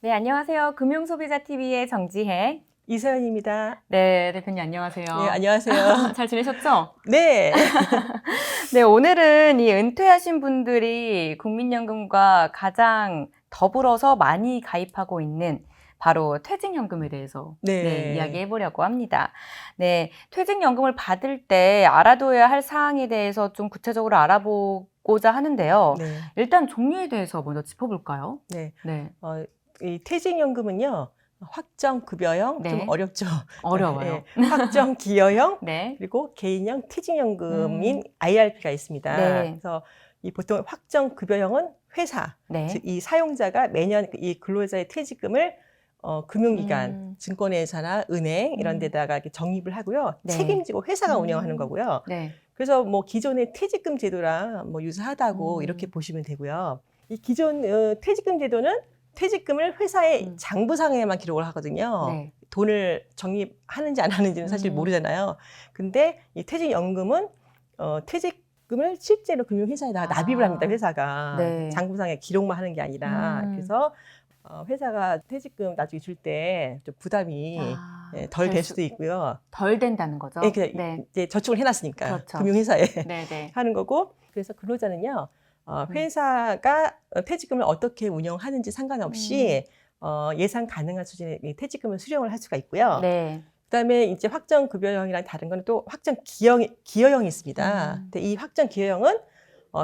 네, 안녕하세요. 금융소비자TV의 정지혜. 이서연입니다. 네, 대표님 안녕하세요. 네, 안녕하세요. 잘 지내셨죠? 네. 네, 오늘은 이 은퇴하신 분들이 국민연금과 가장 더불어서 많이 가입하고 있는 바로 퇴직연금에 대해서 네. 이야기해 보려고 합니다. 네, 퇴직연금을 받을 때 알아둬야 할 사항에 대해서 좀 구체적으로 알아보고자 하는데요. 네. 일단 종류에 대해서 먼저 짚어볼까요? 네. 네. 이 퇴직연금은요, 확정급여형, 좀 네. 어렵죠. 어려워요. 확정기여형, 네. 그리고 개인형 퇴직연금인 IRP가 있습니다. 네. 그래서 이 보통 확정급여형은 회사, 네. 즉 이 사용자가 매년 이 근로자의 퇴직금을 금융기관, 증권회사나 은행 이런 데다가 이렇게 적립을 하고요. 네. 책임지고 회사가 운영하는 거고요. 네. 그래서 뭐 기존의 퇴직금 제도랑 뭐 유사하다고 이렇게 보시면 되고요. 이 기존 퇴직금 제도는 퇴직금을 회사의 장부상에만 기록을 하거든요. 네. 돈을 적립하는지 안 하는지는 사실 모르잖아요. 근데 이 퇴직연금은 퇴직금을 실제로 금융회사에다가 납입을 합니다. 회사가. 네. 장부상에 기록만 하는 게 아니라. 그래서 회사가 퇴직금 나중에 줄 때 좀 부담이 덜 될 수도 있고요. 덜 된다는 거죠? 네. 이제 저축을 해놨으니까 그렇죠. 금융회사에 네. 하는 거고. 그래서 근로자는요. 회사가 퇴직금을 어떻게 운영하는지 상관없이 예상 가능한 수준의 퇴직금을 수령을 할 수가 있고요. 네. 그다음에 이제 확정급여형이랑 다른 건 또 확정기여형이 있습니다. 근데 이 확정기여형은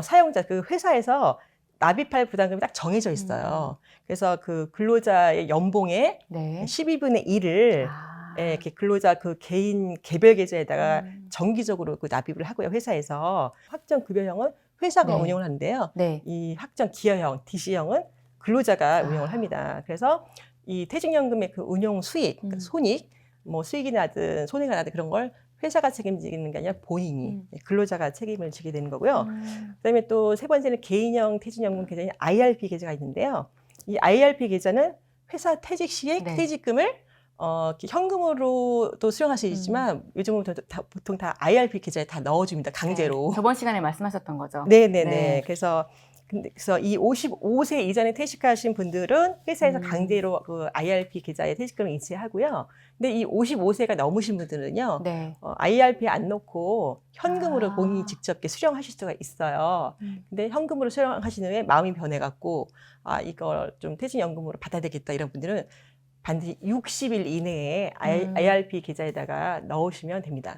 사용자 그 회사에서 납입할 부담금이 딱 정해져 있어요. 그래서 그 근로자의 연봉의 네. 12분의 1을 이렇게 근로자 그 개인 개별 계좌에다가 정기적으로 그 납입을 하고요. 회사에서 확정급여형은 회사가 네. 운영을 하는데요. 네. 이 확정기여형, DC형은 근로자가 운영을 합니다. 그래서 이 퇴직연금의 그 운용 수익, 그러니까 손익, 뭐 수익이 나든 손해가 나든 그런 걸 회사가 책임지는 게 아니라 본인이 근로자가 책임을 지게 되는 거고요. 그다음에 또 세 번째는 개인형 퇴직연금 계좌인 IRP 계좌가 있는데요. 이 IRP 계좌는 회사 퇴직 시에 네. 퇴직금을 이렇게 현금으로도 수령할 수 있지만 요즘은 보통 다 IRP 계좌에 다 넣어줍니다. 강제로. 네. 저번 시간에 말씀하셨던 거죠? 네네네. 네. 그래서 이 55세 이전에 퇴직하신 분들은 회사에서 강제로 그 IRP 계좌에 퇴직금을 이체하고요. 근데 이 55세가 넘으신 분들은요, 네. IRP에 안 넣고 현금으로 본인이 직접 이렇게 수령하실 수가 있어요. 근데 현금으로 수령하신 후에 마음이 변해갖고, 이걸 좀 퇴직연금으로 받아야 되겠다 이런 분들은 반드시 60일 이내에 IRP 계좌에다가 넣으시면 됩니다.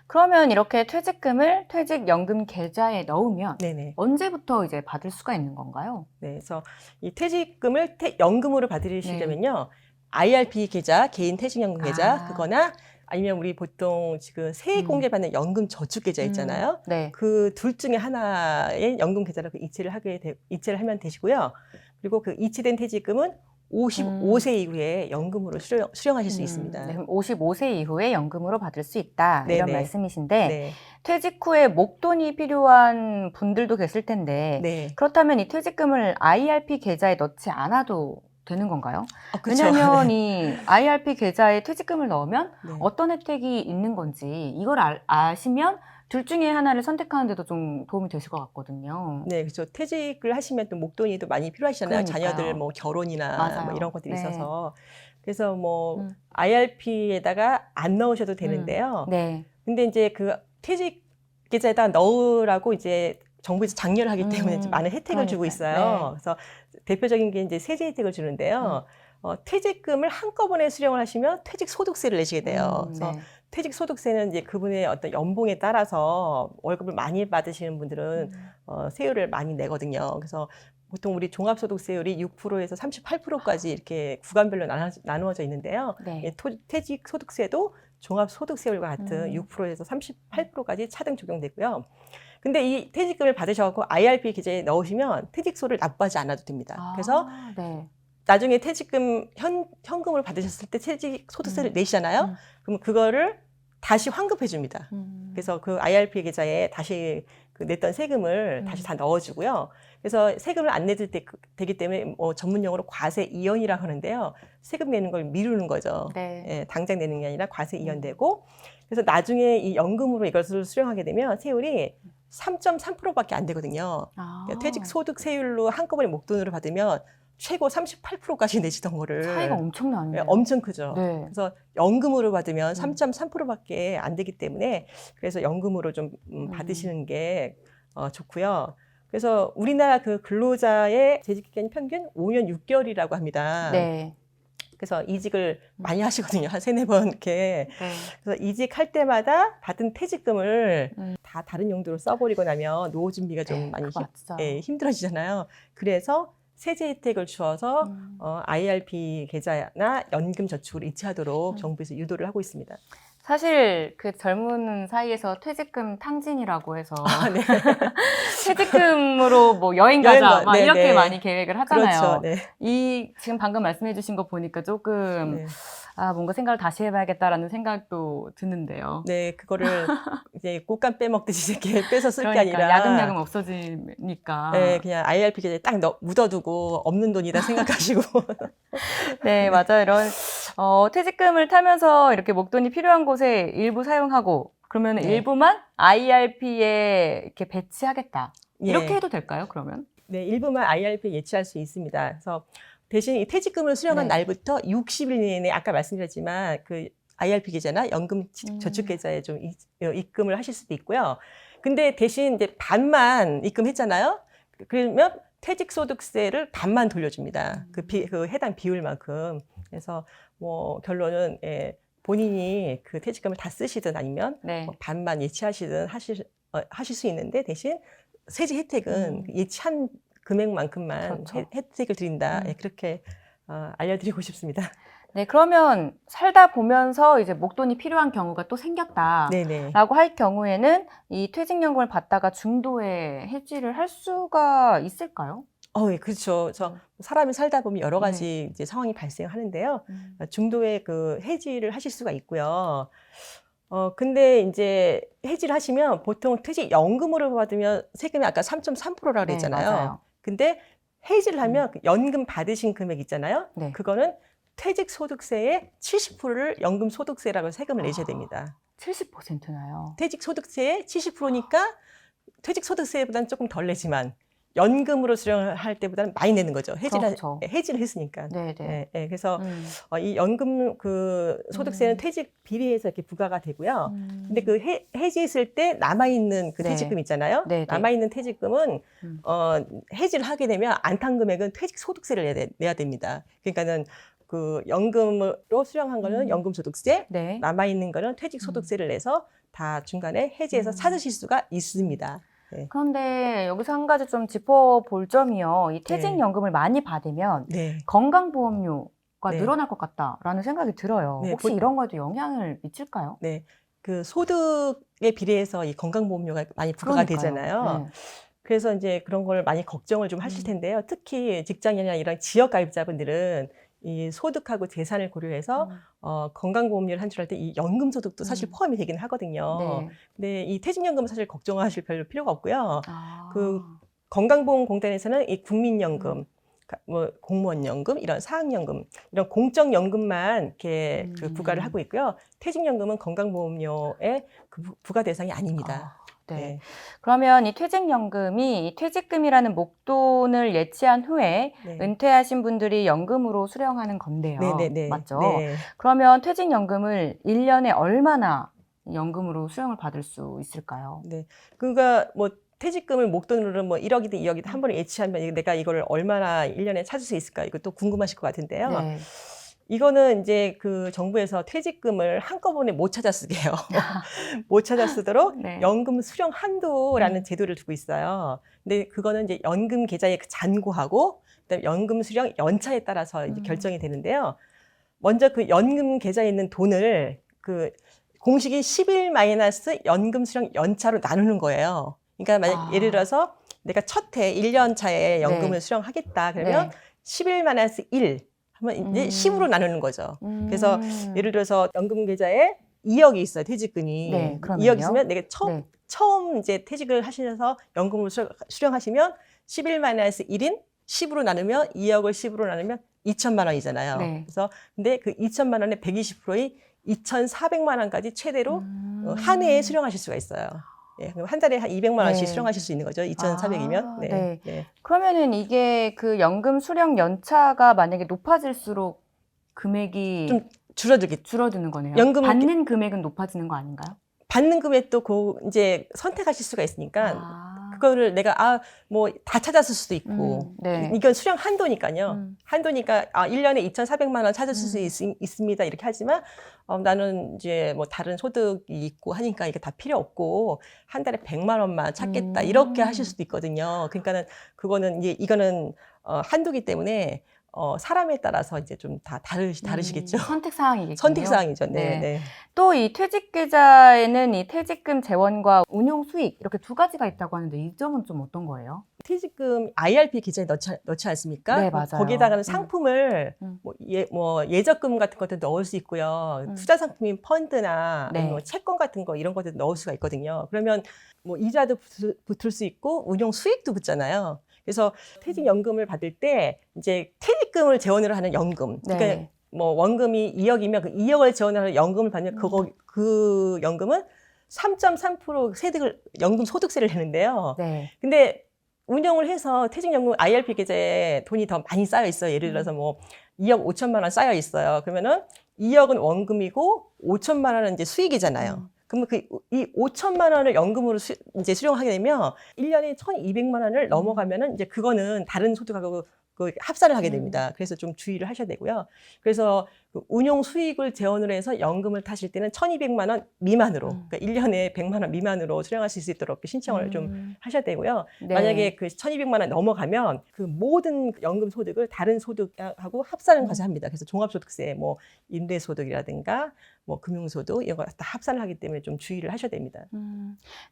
그러면 이렇게 퇴직금을 퇴직연금 계좌에 넣으면 네네. 언제부터 이제 받을 수가 있는 건가요? 네, 그래서 이 퇴직금을 연금으로 받으시려면요, IRP 계좌, 개인 퇴직연금 계좌, 그거나 아니면 우리 보통 지금 세액 공제받는 연금 저축 계좌 있잖아요. 네. 그 둘 중에 하나의 연금 계좌로 이체를 하면 되시고요. 그리고 그 이체된 퇴직금은 55세 이후에 연금으로 수령하실 수 있습니다. 네, 그럼 55세 이후에 연금으로 받을 수 있다. 이런 네네. 말씀이신데 네. 퇴직 후에 목돈이 필요한 분들도 계실 텐데 네. 그렇다면 이 퇴직금을 IRP 계좌에 넣지 않아도 되는 건가요? 그렇죠. 왜냐하면 이 IRP 계좌에 퇴직금을 넣으면 네. 어떤 혜택이 있는 건지 이걸 아시면 둘 중에 하나를 선택하는 데도 좀 도움이 되실 것 같거든요. 네, 그렇죠. 퇴직을 하시면 또 목돈이 또 많이 필요하시잖아요. 그러니까요. 자녀들 뭐 결혼이나 맞아요. 뭐 이런 것들이 네. 있어서. 그래서 뭐 IRP에다가 안 넣으셔도 되는데요. 네. 근데 이제 그 퇴직 계좌에다 넣으라고 이제 정부에서 장려를 하기 때문에 좀 많은 혜택을 주고 있어요. 네. 그래서 대표적인 게 이제 세제 혜택을 주는데요. 퇴직금을 한꺼번에 수령을 하시면 퇴직소득세를 내시게 돼요. 그래서 네. 퇴직소득세는 이제 그분의 어떤 연봉에 따라서 월급을 많이 받으시는 분들은 세율을 많이 내거든요. 그래서 보통 우리 종합소득세율이 6%에서 38%까지 이렇게 구간별로 나누어져 있는데요. 네. 퇴직소득세도 종합소득세율과 같은 6%에서 38%까지 차등 적용되고요. 근데 이 퇴직금을 받으셔서 IRP 계좌에 넣으시면 퇴직소를 납부하지 않아도 됩니다. 그래서 네. 나중에 퇴직금 현금을 받으셨을 때 퇴직소득세를 내시잖아요. 그럼 그거를 다시 환급해 줍니다. 그래서 그 IRP 계좌에 다시 그 냈던 세금을 다시 다 넣어주고요. 그래서 세금을 안 내도 되기 때문에 뭐 전문용어로 과세 이연이라고 하는데요. 세금 내는 걸 미루는 거죠. 네. 예, 당장 내는 게 아니라 과세 이연되고, 그래서 나중에 이 연금으로 이것을 수령하게 되면 세율이 3.3%밖에 안 되거든요. 그러니까 퇴직소득세율로 한꺼번에 목돈으로 받으면 최고 38%까지 내시던 거를 차이가 엄청나네요. 엄청 크죠. 네. 그래서 연금으로 받으면 3.3%밖에 안 되기 때문에 그래서 연금으로 좀 받으시는 게 좋고요. 그래서 우리나라 그 근로자의 재직 기간이 평균 5년 6개월이라고 합니다. 네. 그래서 이직을 많이 하시거든요. 한 3-4번 이렇게. 네. 그래서 이직할 때마다 받은 퇴직금을 다 다른 용도로 써버리고 나면 노후 준비가 좀 많이 힘들어지잖아요. 그래서 세제 혜택을 주어서 IRP 계좌나 연금 저축을 이체하도록 정부에서 유도를 하고 있습니다. 사실 그 젊은 사이에서 퇴직금 탕진이라고 해서 네. 퇴직금으로 뭐 여행 가자 막 네, 이렇게 네. 많이 계획을 하잖아요. 그렇죠. 네. 이 지금 방금 말씀해 주신 거 보니까 조금 네. 뭔가 생각을 다시 해봐야겠다라는 생각도 드는데요. 네, 그거를 이제 꽃감 빼먹듯이 이렇게 빼서 쓸 게 그러니까 아니라 야금야금 없어지니까. 네, 그냥 IRP 계좌에 딱 묻어두고 없는 돈이다 생각하시고. 네, 맞아요. 이런 퇴직금을 타면서 이렇게 목돈이 필요한 곳에 일부 사용하고 그러면 네. 일부만 IRP에 이렇게 배치하겠다. 예. 이렇게 해도 될까요? 그러면? 네, 일부만 IRP에 예치할 수 있습니다. 그래서 대신 이 퇴직금을 수령한 네. 날부터 60일 내내 아까 말씀드렸지만 그 IRP 계좌나 연금 저축 계좌에 좀 입금을 하실 수도 있고요. 근데 대신 이제 반만 입금했잖아요. 그러면 퇴직소득세를 반만 돌려줍니다. 그 해당 비율만큼. 그래서 뭐 결론은 본인이 그 퇴직금을 다 쓰시든 아니면 네. 뭐 반만 예치하시든 하실 수 있는데 대신 세제 혜택은 예치한 금액만큼만 그렇죠. 혜택을 드린다. 그렇게 알려드리고 싶습니다. 네, 그러면 살다 보면서 이제 목돈이 필요한 경우가 또 생겼다라고 네네. 할 경우에는 이 퇴직연금을 받다가 중도에 해지를 할 수가 있을까요? 예, 그렇죠. 사람이 살다 보면 여러 가지 이제 상황이 발생하는데요. 중도에 그 해지를 하실 수가 있고요. 근데 이제 해지를 하시면 보통 퇴직연금으로 받으면 세금이 아까 3.3%라고 네, 그랬잖아요. 맞아요. 근데 해지를 하면 그 연금 받으신 금액 있잖아요. 네. 그거는 퇴직소득세의 70%를 연금소득세라고 세금을 내셔야 됩니다. 70%나요. 퇴직소득세의 70%니까 퇴직소득세보다는 조금 덜 내지만 연금으로 수령할 때보다는 많이 내는 거죠. 그렇죠. 해지를 했으니까. 네네. 그래서 이 연금 그 소득세는 퇴직 비례해서 이렇게 부과가 되고요. 근데 그 해지했을 때 남아있는 그 네. 퇴직금 있잖아요. 네네. 남아있는 퇴직금은 해지를 하게 되면 안탄 금액은 퇴직소득세를 내야 됩니다. 그러니까는 그 연금으로 수령한 거는 연금소득세, 네. 남아있는 거는 퇴직소득세를 내서 다 중간에 해지해서 찾으실 수가 있습니다. 네. 그런데 여기서 한 가지 좀 짚어볼 점이요. 이 퇴직연금을 많이 받으면 네. 건강보험료가 네. 늘어날 것 같다라는 생각이 들어요. 네, 혹시 이런 거에도 영향을 미칠까요? 네. 그 소득에 비례해서 이 건강보험료가 많이 부과가 되잖아요. 네. 그래서 이제 그런 걸 많이 걱정을 좀 하실 텐데요. 특히 직장인이나 이런 지역 가입자분들은 이 소득하고 재산을 고려해서 건강보험료를 한출할 때 이 연금소득도 사실 포함이 되긴 하거든요. 네. 근데 이 퇴직연금은 사실 걱정하실 별로 필요가 없고요. 아. 그 건강보험공단에서는 이 국민연금, 뭐 공무원연금, 이런 사학연금, 이런 공적연금만 이렇게 그 부과를 하고 있고요. 퇴직연금은 건강보험료의 그 부과 대상이 아닙니다. 네. 네. 그러면 이 퇴직연금이 이 퇴직금이라는 목돈을 예치한 후에 네. 은퇴하신 분들이 연금으로 수령하는 건데요. 네네네. 맞죠? 네. 그러면 퇴직연금을 1년에 얼마나 연금으로 수령을 받을 수 있을까요? 네. 그러니까 뭐 퇴직금을 목돈으로 뭐 1억이든 2억이든 한 번에 예치하면 내가 이걸 얼마나 1년에 찾을 수 있을까? 이것도 궁금하실 것 같은데요. 네. 이거는 이제 그 정부에서 퇴직금을 한꺼번에 못 찾아 쓰게요. 못 찾아 쓰도록 네. 연금 수령 한도라는 제도를 두고 있어요. 근데 그거는 이제 연금 계좌에 그 잔고하고 그다음에 연금 수령 연차에 따라서 이제 결정이 되는데요. 먼저 그 연금 계좌에 있는 돈을 그 공식이 10일 마이너스 연금 수령 연차로 나누는 거예요. 그러니까 만약 예를 들어서 내가 첫 해 1년 차에 연금을 수령하겠다. 그러면 10일 마이너스 1 하면 이제 10으로 나누는 거죠. 그래서 예를 들어서 연금 계좌에 2억이 있어요. 퇴직금이. 네, 2억 있으면 내가 네. 처음 이제 퇴직을 하시면서 연금을 수령하시면 11 마이너스 1인 10으로 나누면 2억을 10으로 나누면 2천만 원이잖아요. 네. 그래서 근데 그 2천만 원의 120%의 2,400만 원까지 최대로 한 해에 수령하실 수가 있어요. 예, 그럼 한 달에 한 200만 원씩 네. 수령하실 수 있는 거죠. 2,400이면. 네. 네. 네. 그러면은 이게 그 연금 수령 연차가 만약에 높아질수록 금액이 좀 줄어들겠죠. 줄어드는 거네요. 연금 받는 금액은 높아지는 거 아닌가요? 받는 금액도 이제 선택하실 수가 있으니까 아. 그거를 내가 뭐 다 찾았을 수도 있고 네. 이건 수령 한도니까요. 한도니까 1년에 2,400만 원 찾으실 수 있습니다. 이렇게 하지만 나는 이제 뭐 다른 소득이 있고 하니까 이게 다 필요 없고 한 달에 100만 원만 찾겠다. 이렇게 하실 수도 있거든요. 그러니까는 그거는 이거는 한도기 때문에 사람에 따라서 이제 좀 다 다르시겠죠. 선택 사항이겠군요. 선택 사항이죠. 네. 네. 네. 또 이 퇴직 계좌에는 이 퇴직금 재원과 운용 수익 이렇게 두 가지가 있다고 하는데 이 점은 좀 어떤 거예요? 퇴직금 IRP 계좌에 넣지 않습니까? 네, 맞아요. 거기다가는 상품을 뭐 예적금 같은 것도 넣을 수 있고요. 투자 상품인 펀드나 네. 아니면 채권 같은 거 이런 것도 넣을 수가 있거든요. 그러면 뭐 이자도 붙을 수 있고 운용 수익도 붙잖아요. 그래서 퇴직연금을 받을 때 이제 퇴직금을 재원을 하는 연금. 네. 그러니까 뭐 원금이 2억이면 그 2억을 재원하는 연금을 받으면 그 연금은 3.3% 연금 소득세를 내는데요. 네. 근데 운영을 해서 퇴직연금 IRP 계좌에 돈이 더 많이 쌓여 있어요. 예를 들어서 뭐 2억 5천만 원 쌓여 있어요. 그러면은 2억은 원금이고 5천만 원은 이제 수익이잖아요. 그러면 이 5천만 원을 연금으로 이제 수령하게 되면 1년에 1,200만 원을 넘어가면은 이제 그거는 다른 소득하고 합산을 하게 됩니다. 그래서 좀 주의를 하셔야 되고요. 그래서 그 운용 수익을 재원으로 해서 연금을 타실 때는 1,200만 원 미만으로, 그러니까 1년에 100만 원 미만으로 수령하실 수 있도록 신청을 좀 하셔야 되고요. 네. 만약에 그 1,200만 원 넘어가면 그 모든 연금 소득을 다른 소득하고 합산을 가서 합니다. 그래서 종합소득세, 뭐 임대소득이라든가 뭐 금융소득 이런 거 다 합산을 하기 때문에 좀 주의를 하셔야 됩니다.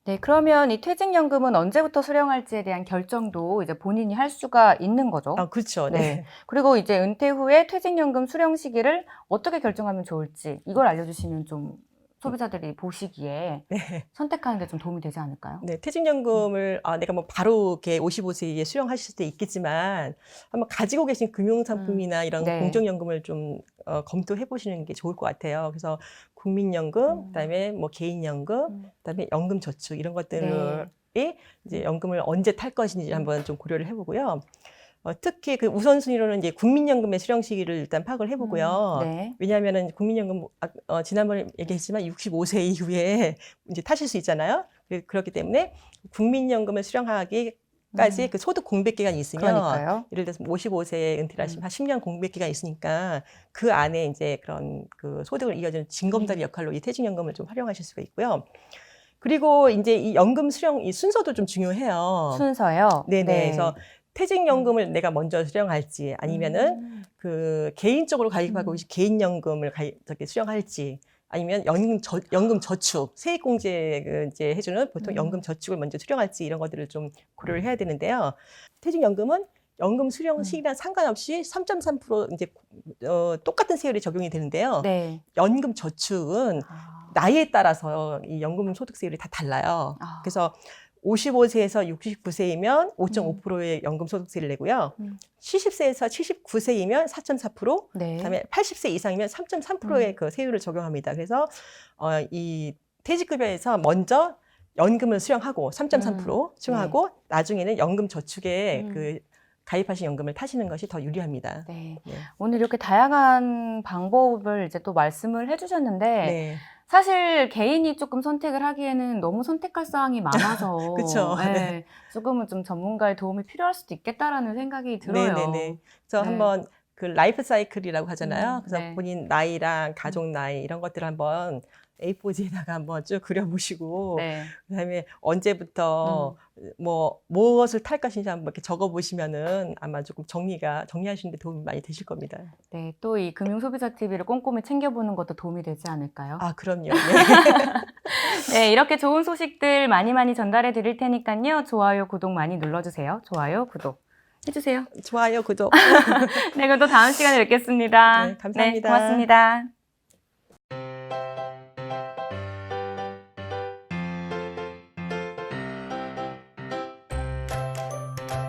네, 그러면 이 퇴직연금은 언제부터 수령할지에 대한 결정도 이제 본인이 할 수가 있는 거죠. 그렇죠. 네. 네. 그리고 이제 은퇴 후에 퇴직연금 수령 시기를 어떻게 결정하면 좋을지 이걸 알려주시면 좀 소비자들이 보시기에 선택하는 게 좀 도움이 되지 않을까요? 네, 퇴직연금을 내가 뭐 바로 이렇게 55세에 수령하실 수도 있겠지만 한번 가지고 계신 금융상품이나 이런 네. 공적연금을 좀 검토해 보시는 게 좋을 것 같아요. 그래서 국민연금, 그다음에 뭐 개인연금, 그다음에 연금저축 이런 것들이 이제 연금을 언제 탈 것인지 한번 좀 고려를 해보고요. 특히 그 우선순위로는 이제 국민연금의 수령 시기를 일단 파악을 해보고요. 네. 왜냐하면은 국민연금 지난번에 얘기했지만 65세 이후에 이제 타실 수 있잖아요. 그렇기 때문에 국민연금을 수령하기까지 그 소득 공백 기간이 있으면 그러니까요. 예를 들어서 55세에 은퇴를 하시면 한 10년 공백 기간이 있으니까 그 안에 이제 그런 그 소득을 이어주는 징검다리 역할로 이 퇴직연금을 좀 활용하실 수가 있고요. 그리고 이제 이 연금 수령 이 순서도 좀 중요해요. 순서요? 네네. 네. 그래서 퇴직연금을 내가 먼저 수령할지 아니면은 그 개인적으로 가입하고 계신 개인연금을 수령할지 아니면 연금저축 세액공제 이제 해주는 보통 연금저축을 먼저 수령할지 이런 것들을 좀 고려를 해야 되는데요. 퇴직연금은 연금 수령 시기랑 상관없이 3.3% 이제 똑같은 세율이 적용이 되는데요. 네. 연금저축은 나이에 따라서 이 연금 소득세율이 다 달라요. 그래서 55세에서 69세이면 5.5%의 연금 소득세를 내고요. 70세에서 79세이면 4.4%, 네. 그다음에 80세 이상이면 3.3%의 그 세율을 적용합니다. 그래서 이 퇴직급여에서 먼저 연금을 수령하고 3.3% 수령하고 나중에는 연금 저축에 그 가입하신 연금을 타시는 것이 더 유리합니다. 네. 네. 오늘 이렇게 다양한 방법을 이제 또 말씀을 해주셨는데 네. 사실 개인이 조금 선택을 하기에는 너무 선택할 사항이 많아서 그쵸. 네, 조금은 좀 전문가의 도움이 필요할 수도 있겠다라는 생각이 들어요. 네네네. 그래서 네. 한번 그 라이프 사이클이라고 하잖아요. 그래서 네. 본인 나이랑 가족 나이 이런 것들을 한번 A4지에다가 한번 쭉 그려보시고 네. 그다음에 언제부터 뭐 무엇을 탈 것인지 한번 이렇게 적어보시면은 아마 조금 정리하시는 데 도움이 많이 되실 겁니다. 네, 또 이 금융소비자 TV를 꼼꼼히 챙겨보는 것도 도움이 되지 않을까요? 그럼요. 네. 네, 이렇게 좋은 소식들 많이 전달해 드릴 테니까요. 좋아요, 구독 많이 눌러주세요. 좋아요, 구독 해주세요. 좋아요, 구독. 네, 그럼 또 다음 시간에 뵙겠습니다. 네, 감사합니다. 네, 고맙습니다.